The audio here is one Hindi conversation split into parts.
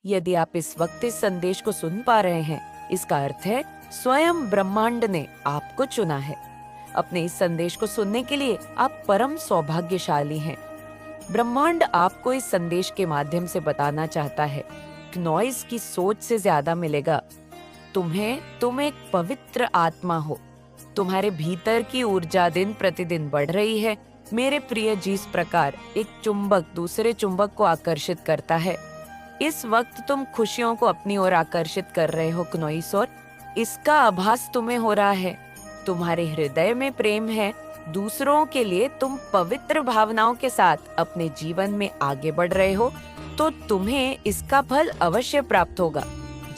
यदि आप इस वक्त इस संदेश को सुन पा रहे हैं, इसका अर्थ है स्वयं ब्रह्मांड ने आपको चुना है। अपने इस संदेश को सुनने के लिए आप परम सौभाग्यशाली हैं। ब्रह्मांड आपको इस संदेश के माध्यम से बताना चाहता है, नॉइज की सोच से ज्यादा मिलेगा तुम एक पवित्र आत्मा हो। तुम्हारे भीतर की ऊर्जा दिन प्रतिदिन बढ़ रही है। मेरे प्रिय, जिस प्रकार एक चुंबक दूसरे चुंबक को आकर्षित करता है, इस वक्त तुम खुशियों को अपनी ओर आकर्षित कर रहे हो क्नोइस, और इसका आभास तुम्हें हो रहा है। तुम्हारे हृदय में प्रेम है। दूसरों के लिए तुम पवित्र भावनाओं के साथ अपने जीवन में आगे बढ़ रहे हो, तो तुम्हें इसका फल अवश्य प्राप्त होगा।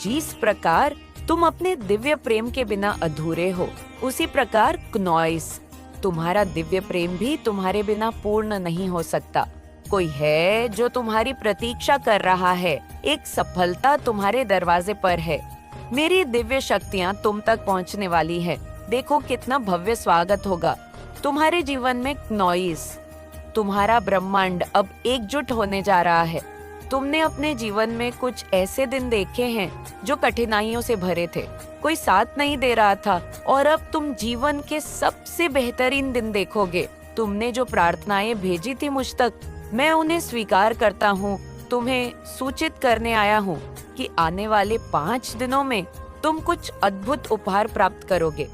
जिस प्रकार तुम अपने दिव्य प्रेम के बिना अधूरे हो, उसी प्रकार क्नोइस, तुम्हारा दिव्य प्रेम भी तुम्हारे बिना पूर्ण नहीं हो सकता। कोई है जो तुम्हारी प्रतीक्षा कर रहा है। एक सफलता तुम्हारे दरवाजे पर है। मेरी दिव्य शक्तियाँ तुम तक पहुँचने वाली है। देखो कितना भव्य स्वागत होगा तुम्हारे जीवन में क्नोइस। तुम्हारा ब्रह्मांड अब एकजुट होने जा रहा है। तुमने अपने जीवन में कुछ ऐसे दिन देखे हैं जो कठिनाइयों से भरे थे, कोई साथ नहीं दे रहा था, और अब तुम जीवन के सबसे बेहतरीन दिन देखोगे। तुमने जो प्रार्थनाएं भेजी थी मुझ तक, मैं उन्हें स्वीकार करता हूँ। तुम्हें सूचित करने आया हूँ कि आने वाले 5 दिनों में तुम कुछ अद्भुत उपहार प्राप्त करोगे।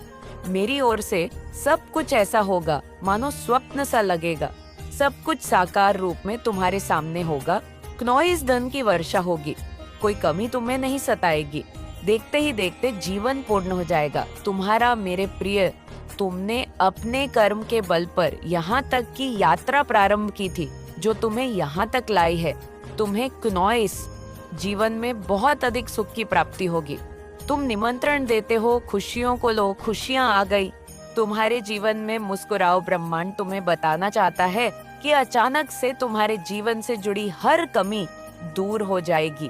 मेरी ओर से सब कुछ ऐसा होगा मानो स्वप्न सा लगेगा। सब कुछ साकार रूप में तुम्हारे सामने होगा। क्नोइस धन की वर्षा होगी। कोई कमी तुम्हें नहीं सताएगी। देखते ही देखते जीवन पूर्ण हो जाएगा। तुम्हारा मेरे प्रिय, तुमने अपने कर्म के बल पर यहाँ तक की यात्रा प्रारंभ की थी जो तुम्हें यहाँ तक लाई है। तुम्हें क्नोइस जीवन में बहुत अधिक सुख की प्राप्ति होगी। तुम निमंत्रण देते हो, खुशियों को लो, खुशियाँ आ गई तुम्हारे जीवन में। मुस्कुराओ, ब्रह्मांड तुम्हें बताना चाहता है कि अचानक से तुम्हारे जीवन से जुड़ी हर कमी दूर हो जाएगी।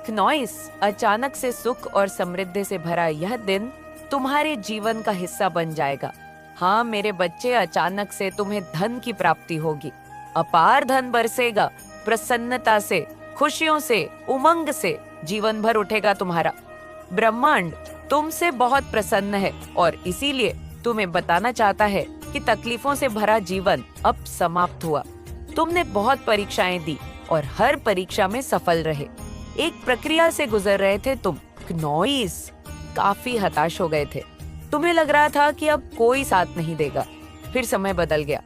क्नोइस, अचानक से सुख और समृद्धि से भरा यह दिन तुम्हारे जीवन का हिस्सा बन जाएगा। हाँ मेरे बच्चे, अचानक से तुम्हें धन की प्राप्ति होगी। अपार धन बरसेगा। प्रसन्नता से, खुशियों से, उमंग से जीवन भर उठेगा तुम्हारा। ब्रह्मांड तुमसे बहुत प्रसन्न है और इसीलिए तुम्हें बताना चाहता है कि तकलीफों से भरा जीवन अब समाप्त हुआ। तुमने बहुत परीक्षाएं दी और हर परीक्षा में सफल रहे। एक प्रक्रिया से गुजर रहे थे तुम क्नोइस। काफी हताश हो गए थे। तुम्हें लग रहा था कि अब कोई साथ नहीं देगा। फिर समय बदल गया।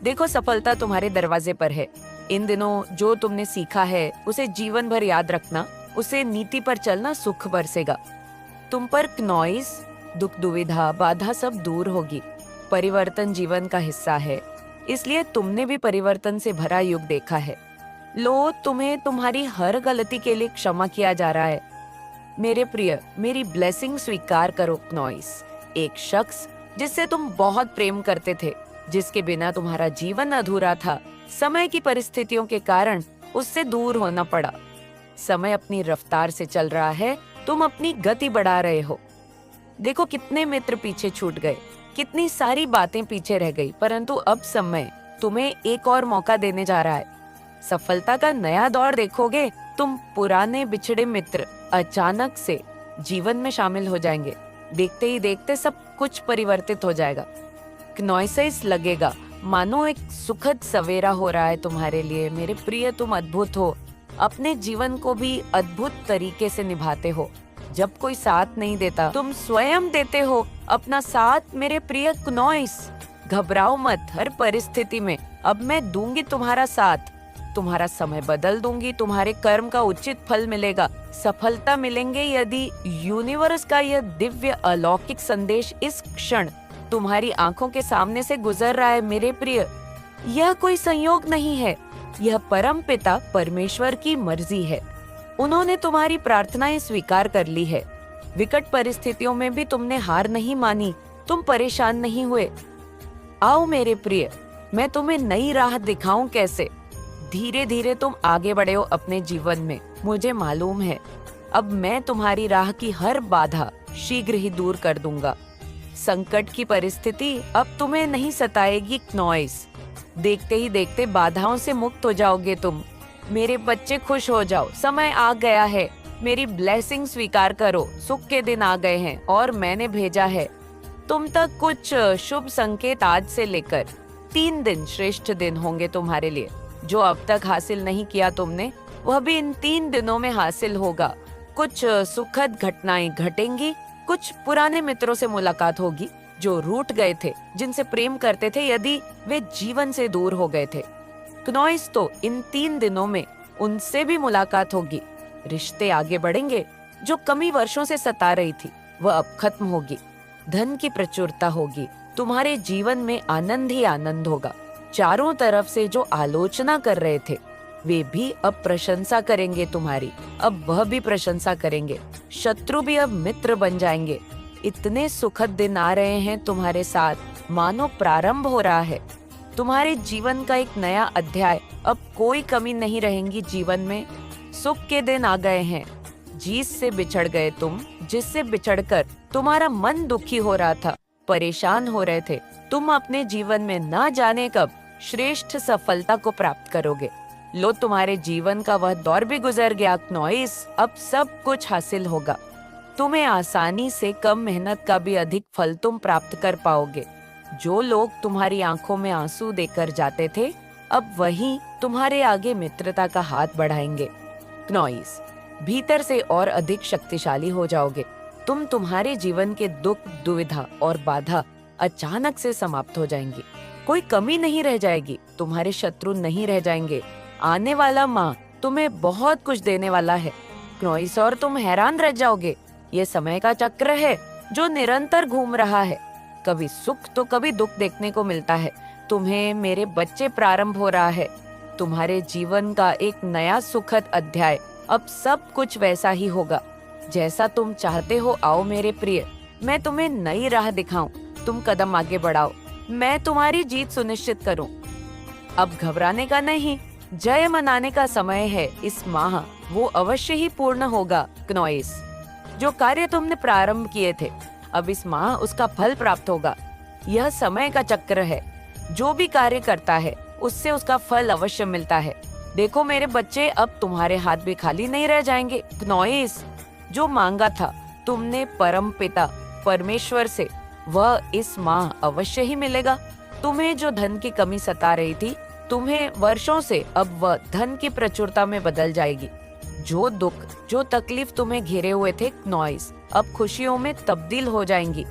देखो, सफलता तुम्हारे दरवाजे पर है। इन दिनों जो तुमने सीखा है उसे जीवन भर याद रखना। उसे नीति पर चलना, सुख बरसेगा तुम पर। क्नोइस, दुख, दुविधा, बाधा सब दूर होगी। परिवर्तन जीवन का हिस्सा है, इसलिए तुमने भी परिवर्तन से भरा युग देखा है। लो, तुम्हें तुम्हारी हर गलती के लिए क्षमा किया जा रहा है। मेरे प्रिय, मेरी ब्लेसिंग स्वीकार करो क्नोइस। एक शख्स जिससे तुम बहुत प्रेम करते थे, जिसके बिना तुम्हारा जीवन अधूरा था, समय की परिस्थितियों के कारण उससे दूर होना पड़ा। समय अपनी रफ्तार से चल रहा है, तुम अपनी गति बढ़ा रहे हो। देखो कितने मित्र पीछे छूट गए, कितनी सारी बातें पीछे रह गई, परंतु अब समय तुम्हें एक और मौका देने जा रहा है। सफलता का नया दौर देखोगे। तुम पुराने बिछड़े मित्र अचानक से जीवन में शामिल हो जाएंगे। देखते ही देखते सब कुछ परिवर्तित हो जाएगा। क्नोइस लगेगा मानो एक सुखद सवेरा हो रहा है तुम्हारे लिए। मेरे प्रिय, तुम अद्भुत हो। अपने जीवन को भी अद्भुत तरीके से निभाते हो। जब कोई साथ नहीं देता, तुम स्वयं देते हो अपना साथ। मेरे प्रिय क्नोइस, घबराओ मत। हर परिस्थिति में अब मैं दूंगी तुम्हारा साथ। तुम्हारा समय बदल दूंगी। तुम्हारे कर्म का उचित फल मिलेगा। सफलता मिलेंगे यदि यूनिवर्स का यह दिव्य अलौकिक संदेश इस क्षण तुम्हारी आंखों के सामने से गुजर रहा है। मेरे प्रिय, यह कोई संयोग नहीं है, यह परम पिता परमेश्वर की मर्जी है। उन्होंने तुम्हारी प्रार्थनाएं स्वीकार कर ली है। विकट परिस्थितियों में भी तुमने हार नहीं मानी। तुम परेशान नहीं हुए। आओ मेरे प्रिय, मैं तुम्हें नई राह दिखाऊं कैसे। धीरे धीरे तुम आगे बढ़े हो अपने जीवन में। मुझे मालूम है अब मैं तुम्हारी राह की हर बाधा शीघ्र ही दूर कर दूंगा। संकट की परिस्थिति अब तुम्हें नहीं सताएगी क्नोइस। देखते ही देखते बाधाओं से मुक्त हो जाओगे तुम। मेरे बच्चे खुश हो जाओ, समय आ गया है, मेरी ब्लेसिंग स्वीकार करो, सुख के दिन आ गए हैं और मैंने भेजा है तुम तक कुछ शुभ संकेत। आज से लेकर 3 दिन श्रेष्ठ दिन होंगे तुम्हारे लिए। जो अब तक हासिल नहीं किया तुमने, वह भी इन 3 दिनों में हासिल होगा। कुछ सुखद घटनाएं घटेंगी, कुछ पुराने मित्रों से मुलाकात होगी जो रूठ गए थे, जिनसे प्रेम करते थे यदि वे जीवन से दूर हो गए थे। क्नॉइस तो इन 3 दिनों में उनसे भी मुलाकात होगी। रिश्ते आगे बढ़ेंगे। जो कमी वर्षों से सता रही थी वह अब खत्म होगी। धन की प्रचुरता होगी। तुम्हारे जीवन में आनंद ही आनंद होगा। चारों तरफ से जो आलोचना कर रहे थे वे भी अब प्रशंसा करेंगे तुम्हारी। अब वह भी प्रशंसा करेंगे। शत्रु भी अब मित्र बन जाएंगे। इतने सुखद दिन आ रहे हैं तुम्हारे साथ, मानो प्रारंभ हो रहा है तुम्हारे जीवन का एक नया अध्याय। अब कोई कमी नहीं रहेगी जीवन में। सुख के दिन आ गए हैं। जिससे बिछड़ गए तुम, जिससे बिछड़कर तुम्हारा मन दुखी हो रहा था, परेशान हो रहे थे, तुम अपने जीवन में ना जाने कब श्रेष्ठ सफलता को प्राप्त करोगे। लो, तुम्हारे जीवन का वह दौर भी गुजर गया क्नॉइस। अब सब कुछ हासिल होगा। तुम्हें आसानी से कम मेहनत का भी अधिक फल तुम प्राप्त कर पाओगे। जो लोग तुम्हारी आंखों में आंसू देकर जाते थे, अब वही तुम्हारे आगे मित्रता का हाथ बढ़ाएंगे। क्नॉइस, भीतर से और अधिक शक्तिशाली हो जाओगे। तुम्हारे जीवन के दुख, दुविधा और बाधा अचानक से समाप्त हो जाएंगी। कोई कमी नहीं रह जाएगी। तुम्हारे शत्रु नहीं रह जाएंगे। आने वाला माँ तुम्हें बहुत कुछ देने वाला है क्नॉइस, और तुम हैरान रह जाओगे। ये समय का चक्र है जो निरंतर घूम रहा है। कभी सुख तो कभी दुख देखने को मिलता है। तुम्हें मेरे बच्चे प्रारंभ हो रहा है। तुम्हारे जीवन का एक नया सुखद अध्याय। अब सब कुछ वैसा ही होगा जैसा तुम चाहते हो। आओ मेरे प्रिय, मैं तुम्हें नई राह दिखाऊं। तुम कदम आगे बढ़ाओ, मैं तुम्हारी जीत सुनिश्चित करूं। अब घबराने का नहीं, जय मनाने का समय है। इस माह वो अवश्य ही पूर्ण होगा क्नॉइस। जो कार्य तुमने प्रारंभ किए थे, अब इस माह उसका फल प्राप्त होगा। यह समय का चक्र है। जो भी कार्य करता है उससे उसका फल अवश्य मिलता है। देखो मेरे बच्चे, अब तुम्हारे हाथ भी खाली नहीं रह जाएंगे क्नॉइस। जो मांगा था तुमने परम पिता परमेश्वर से, वह इस माह अवश्य ही मिलेगा। तुम्हें जो धन की कमी सता रही थी, तुम्हें वर्षों से अब वह धन की प्रचुरता में बदल जाएगी। जो दुख, जो तकलीफ तुम्हें घेरे हुए थे क्नॉइस, अब खुशियों में तब्दील हो जाएंगी।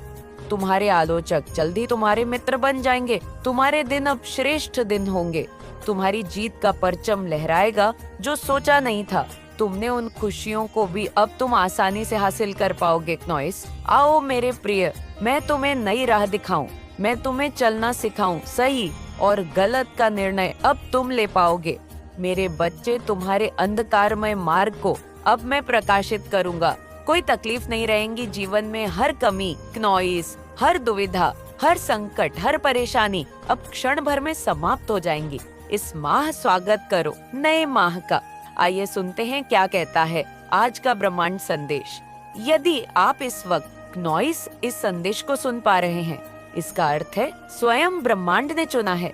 तुम्हारे आलोचक जल्दी तुम्हारे मित्र बन जाएंगे। तुम्हारे दिन अब श्रेष्ठ दिन होंगे। तुम्हारी जीत का परचम लहराएगा जो सोचा नहीं था। तुमने उन खुशियों को भी अब तुम आसानी से हासिल कर पाओगे क्नॉइस। आओ मेरे प्रिय, मैं तुम्हें नई राह दिखाऊं। मैं तुम्हें चलना सिखाऊं। सही और गलत का निर्णय अब तुम ले पाओगे। मेरे बच्चे, तुम्हारे अंधकारमय मार्ग को अब मैं प्रकाशित करूंगा। कोई तकलीफ नहीं रहेगी जीवन में। हर कमी क्नॉइस, हर दुविधा, हर संकट, हर परेशानी अब क्षण भर में समाप्त हो जाएंगी। इस माह स्वागत करो, नए माह का। आइए सुनते हैं क्या कहता है आज का ब्रह्मांड संदेश। यदि आप इस वक्त क्नॉइस इस संदेश को सुन पा रहे हैं, इसका अर्थ है स्वयं ब्रह्मांड ने चुना है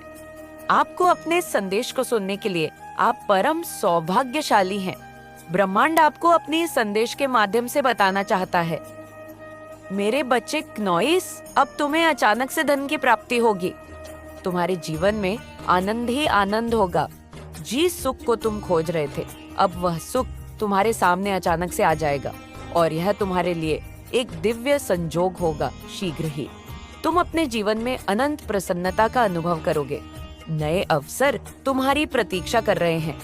आपको अपने इस संदेश को सुनने के लिए। आप परम सौभाग्यशाली हैं। ब्रह्मांड आपको अपने इस संदेश के माध्यम से बताना चाहता है, मेरे बच्चे क्नॉइस, अब तुम्हें अचानक से धन की प्राप्ति होगी। तुम्हारे जीवन में आनंद ही आनंद होगा। जिस सुख को तुम खोज रहे थे, अब वह सुख तुम्हारे सामने अचानक से आ जाएगा और यह तुम्हारे लिए एक दिव्य संजोग होगा। शीघ्र ही तुम अपने जीवन में अनंत प्रसन्नता का अनुभव करोगे। नए अवसर तुम्हारी प्रतीक्षा कर रहे हैं।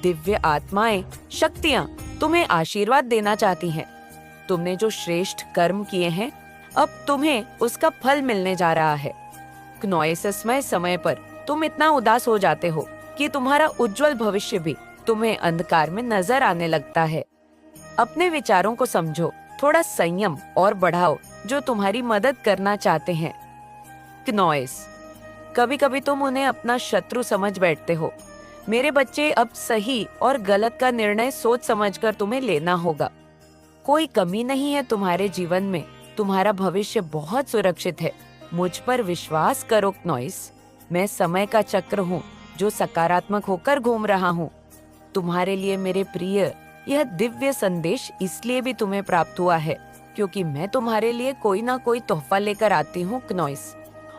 दिव्य आत्माएं, शक्तियां तुम्हें आशीर्वाद देना चाहती हैं। तुमने जो श्रेष्ठ कर्म किए हैं, अब तुम्हें उसका फल मिलने जा रहा है। क्नॉइस, समय पर तुम इतना उदास हो जाते हो कि तुम्हारा उज्जवल भविष्य भी तुम्हें अंधकार में नजर आने लगता है। अपने विचारों को समझो, थोड़ा संयम और बढ़ाओ जो तुम्हारी मदद करना चाहते हैं। क्नॉइस, कभी कभी तुम उन्हें अपना शत्रु समझ बैठते हो। मेरे बच्चे, अब सही और गलत का निर्णय सोच समझकर तुम्हें लेना होगा। कोई कमी नहीं है तुम्हारे जीवन में। तुम्हारा भविष्य बहुत सुरक्षित है। मुझ पर विश्वास करो क्नॉइस। मैं समय का चक्र हूँ जो सकारात्मक होकर घूम रहा हूँ। तुम्हारे लिए मेरे प्रिय, यह दिव्य संदेश इसलिए भी तुम्हें प्राप्त हुआ है क्योंकि मैं तुम्हारे लिए कोई ना कोई तोहफा लेकर आती हूँ क्नॉइस।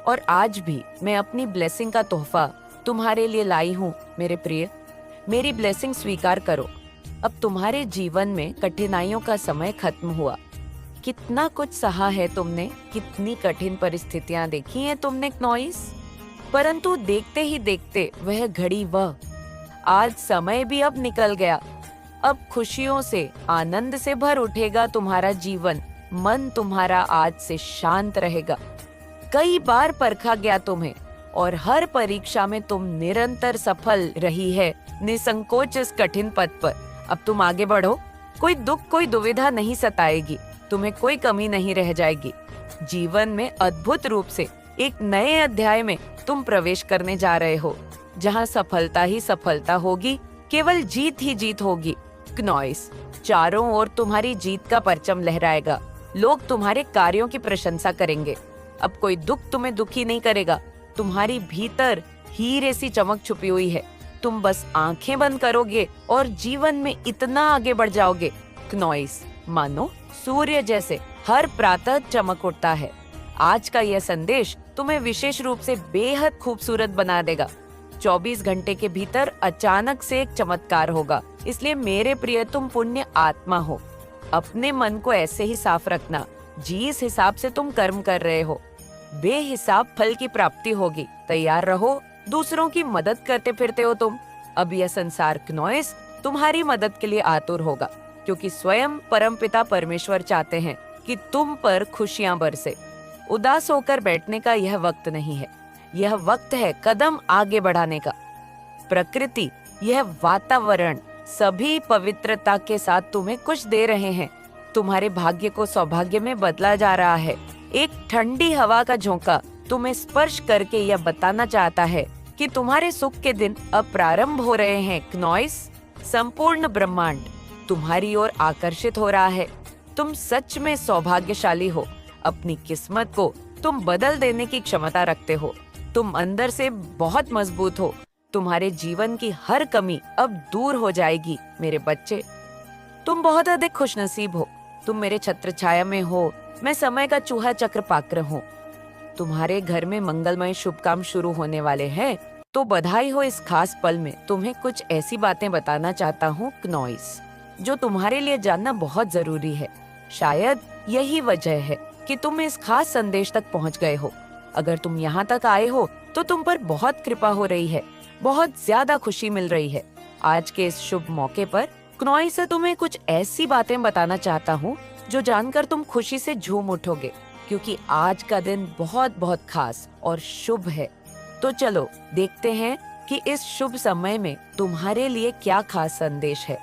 और आज भी मैं अपनी ब्लेसिंग का तोहफा तुम्हारे लिए लाई हूँ मेरे प्रिय। मेरी ब्लेसिंग स्वीकार करो। अब तुम्हारे जीवन में कठिनाइयों का समय खत्म हुआ। कितना कुछ सहा है तुमने, कितनी कठिन परिस्थितियां देखी हैं तुमने क्नॉइस, परंतु देखते ही देखते वह घड़ी आज समय भी अब निकल गया। अब खुशियों से, आनंद से भर उठेगा तुम्हारा जीवन। मन तुम्हारा आज से शांत रहेगा। कई बार परखा गया तुम्हें और हर परीक्षा में तुम निरंतर सफल रही है, निसंकोच इस कठिन पथ पर। अब तुम आगे बढ़ो। कोई दुख, कोई दुविधा नहीं सताएगी, तुम्हें कोई कमी नहीं रह जाएगी। जीवन में अद्भुत रूप से एक नए अध्याय में तुम प्रवेश करने जा रहे हो, जहाँ सफलता ही सफलता होगी, केवल जीत ही जीत होगी क्नॉइस। चारों ओर तुम्हारी जीत का परचम लहराएगा। लोग तुम्हारे कार्यों की प्रशंसा करेंगे। अब कोई दुख तुम्हें दुखी नहीं करेगा। तुम्हारी भीतर हीरे सी चमक छुपी हुई है। तुम बस आंखें बंद करोगे और जीवन में इतना आगे बढ़ जाओगे क्नॉइस, मानो सूर्य जैसे हर प्रातः चमक उठता है। आज का यह संदेश तुम्हें विशेष रूप से बेहद खूबसूरत बना देगा। 24 घंटे के भीतर अचानक से एक चमत्कार होगा। इसलिए मेरे प्रिय, तुम पुण्य आत्मा हो। अपने मन को ऐसे ही साफ रखना जिस हिसाब से तुम कर्म कर रहे हो। बेहिसाब फल की प्राप्ति होगी। तैयार रहो। दूसरों की मदद करते फिरते हो तुम। अब यह संसार क्नॉइस तुम्हारी मदद के लिए आतुर होगा, क्योंकि स्वयं परमपिता परमेश्वर चाहते हैं कि तुम पर खुशियां बरसे। उदास होकर बैठने का यह वक्त नहीं है। यह वक्त है कदम आगे बढ़ाने का। प्रकृति, यह वातावरण सभी पवित्रता के साथ तुम्हें कुछ दे रहे हैं। तुम्हारे भाग्य को सौभाग्य में बदला जा रहा है। एक ठंडी हवा का झोंका तुम्हें स्पर्श करके यह बताना चाहता है कि तुम्हारे सुख के दिन अब प्रारंभ हो रहे हैं क्नॉइस। संपूर्ण ब्रह्मांड तुम्हारी ओर आकर्षित हो रहा है। तुम सच में सौभाग्यशाली हो। अपनी किस्मत को तुम बदल देने की क्षमता रखते हो। तुम अंदर से बहुत मजबूत हो। तुम्हारे जीवन की हर कमी अब दूर हो जाएगी मेरे बच्चे। तुम बहुत अधिक खुशनसीब हो। तुम मेरे छत्र छाया में हो। मैं समय का चूहा चक्र पात्र हूँ। तुम्हारे घर में मंगलमय शुभ काम शुरू होने वाले हैं, तो बधाई हो इस खास पल में। तुम्हें कुछ ऐसी बातें बताना चाहता हूँ क्नॉइस, जो तुम्हारे लिए जानना बहुत जरूरी है। शायद यही वजह है कि तुम इस खास संदेश तक पहुँच गए हो। अगर तुम यहाँ तक आए हो तो तुम पर बहुत कृपा हो रही है, बहुत ज्यादा खुशी मिल रही है। आज के इस शुभ मौके पर क्नॉइस से तुम्हें कुछ ऐसी बातें बताना चाहता हूँ जो जानकर तुम खुशी से झूम उठोगे, क्योंकि आज का दिन बहुत बहुत खास और शुभ है। तो चलो देखते हैं कि इस शुभ समय में तुम्हारे लिए क्या खास संदेश है।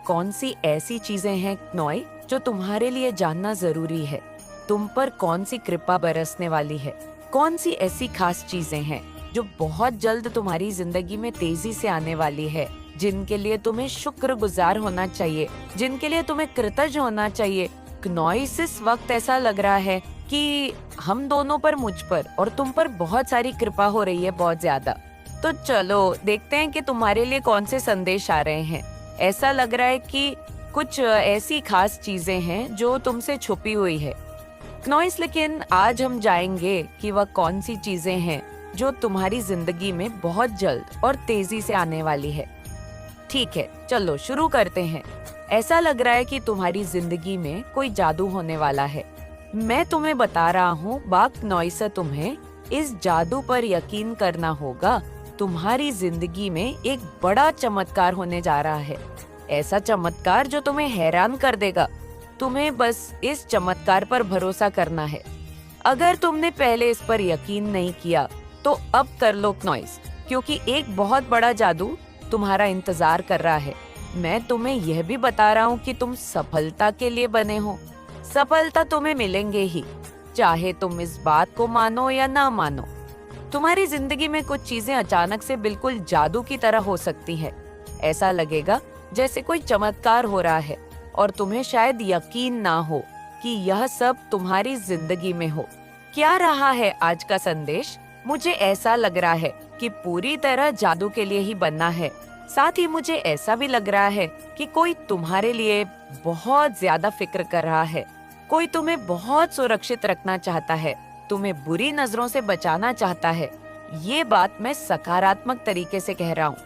कौन सी ऐसी चीजें हैं क्नॉय जो तुम्हारे लिए जानना जरूरी है। तुम पर कौन सी कृपा बरसने वाली है। कौन सी ऐसी खास चीजें हैं जो बहुत जल्द तुम्हारी जिंदगी में तेजी से आने वाली है, जिनके लिए तुम्हें शुक्रगुजार होना चाहिए, जिनके लिए तुम्हें कृतज्ञ होना चाहिए। क्नॉइस, इस वक्त ऐसा लग रहा है कि हम दोनों पर, मुझ पर और तुम पर बहुत सारी कृपा हो रही है, बहुत ज्यादा। तो चलो देखते हैं कि तुम्हारे लिए कौन से संदेश आ रहे हैं। ऐसा लग रहा है कि कुछ ऐसी खास चीजें हैं जो तुमसे छुपी हुई है क्नॉइस, लेकिन आज हम जाएंगे कि वह कौन सी चीजें हैं जो तुम्हारी जिंदगी में बहुत जल्द और तेजी से आने वाली है। ठीक है, चलो शुरू करते हैं। ऐसा लग रहा है कि तुम्हारी जिंदगी में कोई जादू होने वाला है। मैं तुम्हें बता रहा हूँ क्नॉइस, तुम्हें इस जादू पर यकीन करना होगा। तुम्हारी जिंदगी में एक बड़ा चमत्कार होने जा रहा है। ऐसा चमत्कार जो तुम्हें हैरान कर देगा। तुम्हें बस इस चमत्कार पर भरोसा करना है। अगर तुमने पहले इस पर यकीन नहीं किया तो अब कर लो क्नॉइस, क्योंकि एक बहुत बड़ा जादू तुम्हारा इंतजार कर रहा है। मैं तुम्हें यह भी बता रहा हूँ कि तुम सफलता के लिए बने हो। सफलता तुम्हें मिलेंगे ही, चाहे तुम इस बात को मानो या ना मानो। तुम्हारी जिंदगी में कुछ चीजें अचानक से बिल्कुल जादू की तरह हो सकती है। ऐसा लगेगा जैसे कोई चमत्कार हो रहा है और तुम्हें शायद यकीन ना हो कि यह सब तुम्हारी जिंदगी में हो। क्या रहा है आज का संदेश? मुझे ऐसा लग रहा है कि पूरी तरह जादू के लिए ही बनना है। साथ ही मुझे ऐसा भी लग रहा है कि कोई तुम्हारे लिए बहुत ज्यादा फिक्र कर रहा है। कोई तुम्हें बहुत सुरक्षित रखना चाहता है, तुम्हें बुरी नजरों से बचाना चाहता है। ये बात मैं सकारात्मक तरीके से कह रहा हूँ।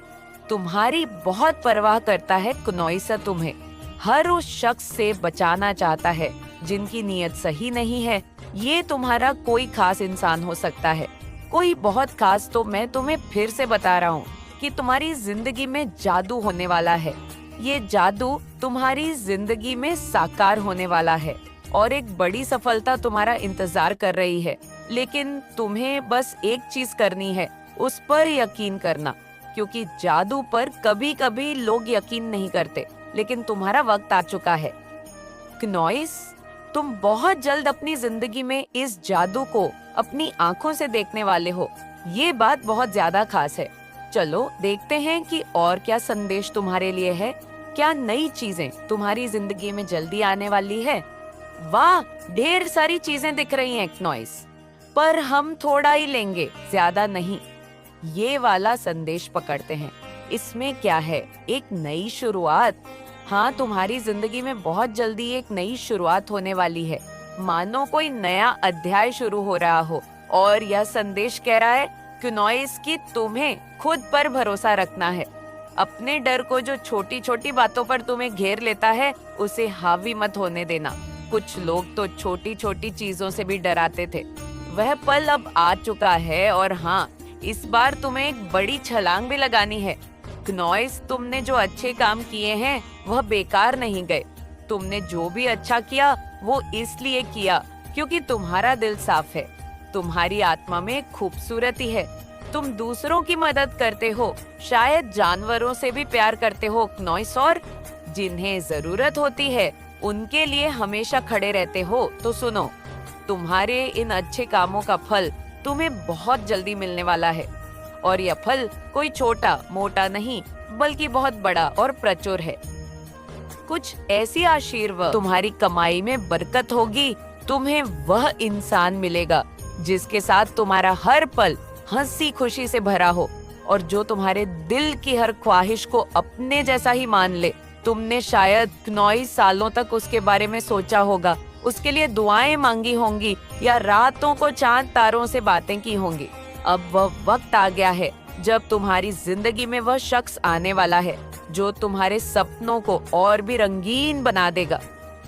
तुम्हारी बहुत परवाह करता है क्नोइसा तुम्हें। हर उस शख्स से बचाना चाहता है जिनकी नीयत सही नहीं है। ये तुम्हारा कोई खास इंसान हो सकता है, कोई बहुत खास। तो मैं तुम्हें फिर से बता रहा हूँ कि तुम्हारी जिंदगी में जादू होने वाला है। ये जादू तुम्हारी जिंदगी में साकार होने वाला है और एक बड़ी सफलता तुम्हारा इंतजार कर रही है। लेकिन तुम्हें बस एक चीज करनी है, उस पर यकीन करना। क्योंकि जादू पर कभी कभी लोग यकीन नहीं करते, लेकिन तुम्हारा वक्त आ चुका है। क्नोइस, तुम बहुत जल्द अपनी जिंदगी में इस जादू को अपनी आंखों से देखने वाले हो। ये बात बहुत ज्यादा खास है। चलो देखते हैं कि और क्या संदेश तुम्हारे लिए है। क्या नई चीजें तुम्हारी जिंदगी में जल्दी आने वाली है? वाह, ढेर सारी चीजें दिख रही हैं क्नोइस, पर हम थोड़ा ही लेंगे, ज्यादा नहीं। ये वाला संदेश पकड़ते हैं। इसमें क्या है? एक नई शुरुआत। हाँ, तुम्हारी जिंदगी में बहुत जल्दी एक नई शुरुआत होने वाली है, मानो कोई नया अध्याय शुरू हो रहा हो। और यह संदेश कह रहा है क्नोइस कि तुम्हें खुद पर भरोसा रखना है। अपने डर को, जो छोटी छोटी बातों पर तुम्हें घेर लेता है, उसे हावी मत होने देना। कुछ लोग तो छोटी छोटी चीजों से भी डराते थे। वह पल अब आ चुका है और हाँ, इस बार तुम्हें एक बड़ी छलांग भी लगानी है। क्नोइस, तुमने जो अच्छे काम किए हैं वह बेकार नहीं गए। तुमने जो भी अच्छा किया वो इसलिए किया क्योंकि तुम्हारा दिल साफ है, तुम्हारी आत्मा में खूबसूरती है। तुम दूसरों की मदद करते हो, शायद जानवरों से भी प्यार करते हो क्नोइस, और जिन्हें जरूरत होती है उनके लिए हमेशा खड़े रहते हो। तो सुनो, तुम्हारे इन अच्छे कामों का फल तुम्हें बहुत जल्दी मिलने वाला है। और यह फल कोई छोटा मोटा नहीं, बल्कि बहुत बड़ा और प्रचुर है। कुछ ऐसी आशीर्वाद तुम्हारी कमाई में बरकत होगी। तुम्हें वह इंसान मिलेगा जिसके साथ तुम्हारा हर पल हंसी खुशी से भरा हो और जो तुम्हारे दिल की हर ख्वाहिश को अपने जैसा ही मान ले। तुमने शायद 9 सालों तक उसके बारे में सोचा होगा, उसके लिए दुआएं मांगी होंगी या रातों को चांद तारों से बातें की होंगी। अब वह वक्त आ गया है जब तुम्हारी जिंदगी में वह शख्स आने वाला है जो तुम्हारे सपनों को और भी रंगीन बना देगा।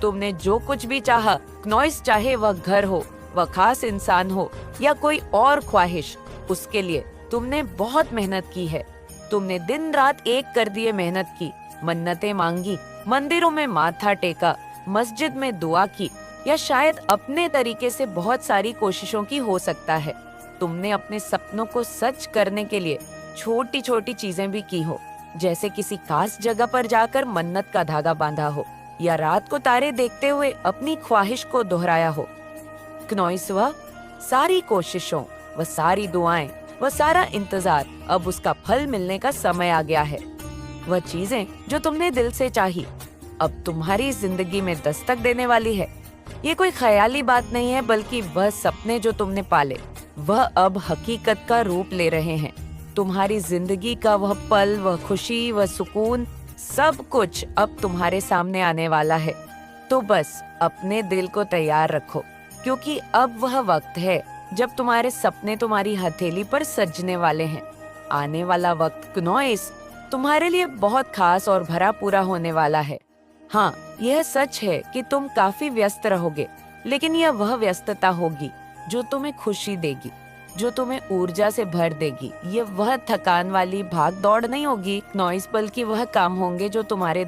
तुमने जो कुछ भी चाहा क्नोइस, चाहे वह घर हो, वह खास इंसान हो या कोई और ख्वाहिश, उसके लिए तुमने बहुत मेहनत की है। तुमने दिन रात एक कर दिए मेहनत की, मन्नतें मांगी, मंदिरों में माथा टेका, मस्जिद में दुआ की, या शायद अपने तरीके से बहुत सारी कोशिशों की हो सकता है। तुमने अपने सपनों को सच करने के लिए छोटी छोटी चीजें भी की हो, जैसे किसी खास जगह पर जाकर मन्नत का धागा बांधा हो या रात को तारे देखते हुए अपनी ख्वाहिश को दोहराया हो। क्नोइस, वह सारी कोशिशों, वह सारी दुआएं, वह सारा इंतजार, अब उसका फल मिलने का समय आ गया है। वह चीजें जो तुमने दिल से चाही, अब तुम्हारी जिंदगी में दस्तक देने वाली है। ये कोई ख्याली बात नहीं है, बल्कि वह सपने जो तुमने पाले, वह अब हकीकत का रूप ले रहे हैं। तुम्हारी जिंदगी का वह पल, वह खुशी, वह सुकून, सब कुछ अब तुम्हारे सामने आने वाला है। तो बस अपने दिल को तैयार रखो, क्योंकि अब वह वक्त है जब तुम्हारे सपने तुम्हारी हथेली पर सजने वाले हैं। आने वाला वक्त क्नोइस तुम्हारे लिए बहुत खास और भरा पूरा होने वाला है। हाँ, यह सच है कि तुम काफी व्यस्त रहोगे, लेकिन यह वह व्यस्तता होगी जो तुम्हें खुशी देगी, जो तुम्हें ऊर्जा से भर देगी। ये वह थकान वाली भाग दौड़ नहीं होगी क्नोइस, बल्कि वह काम होंगे जो तुम्हारे